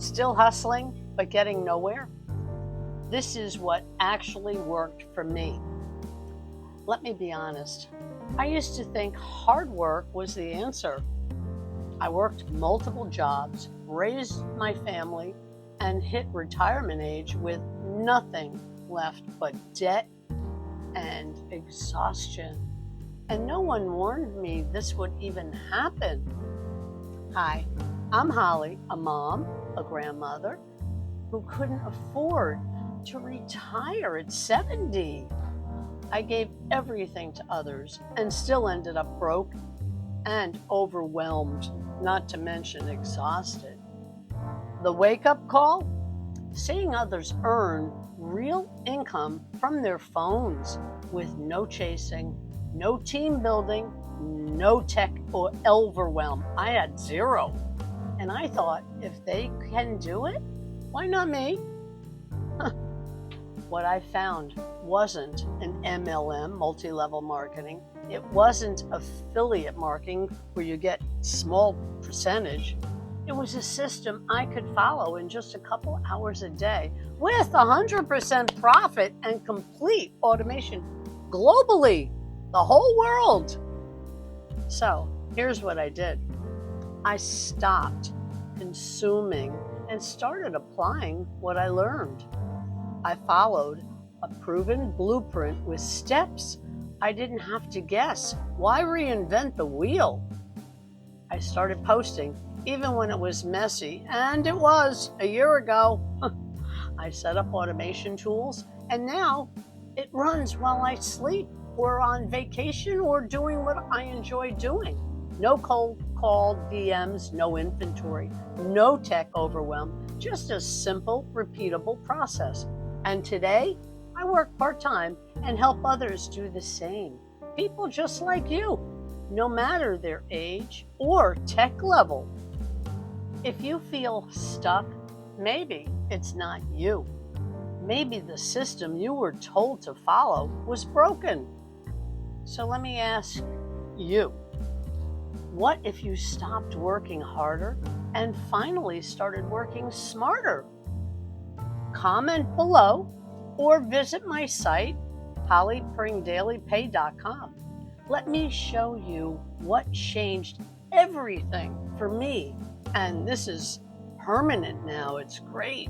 Still hustling, but getting nowhere? This is what actually worked for me. Let me be honest. I used to think hard work was the answer. I worked multiple jobs, raised my family, and hit retirement age with nothing left but debt and exhaustion. And no one warned me this would even happen. Hi, I'm Holly, a mom, a grandmother, who couldn't afford to retire at 70. I gave everything to others and still ended up broke and overwhelmed, not to mention exhausted. The wake-up call? Seeing others earn real income from their phones with no chasing, no team building, no tech or overwhelm. I had zero. And I thought, if they can do it, why not me? What I found wasn't an MLM, multi-level marketing. It wasn't affiliate marketing where you get small percentage. It was a system I could follow in just a couple hours a day with 100% profit and complete automation globally, the whole world. So here's what I did. I stopped consuming and started applying what I learned. I followed a proven blueprint with steps I didn't have to guess. Why reinvent the wheel? I started posting even when it was messy, and it was a year ago. I set up automation tools, and now it runs while I sleep or on vacation or doing what I enjoy doing. No cold call DMs, no inventory, no tech overwhelm, just a simple, repeatable process. And today, I work part-time and help others do the same. People just like you, no matter their age or tech level. If you feel stuck, maybe it's not you. Maybe the system you were told to follow was broken. So let me ask you, what if you stopped working harder and finally started working smarter? Comment below or visit my site, hollypringdailypay.com. Let me show you what changed everything for me. And this is permanent now. It's great.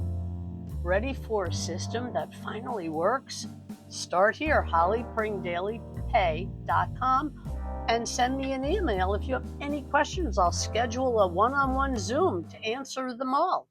Ready for a system that finally works? Start here, hollypringdailypay.com, and send me an email if you have any questions. I'll schedule a one-on-one Zoom to answer them all.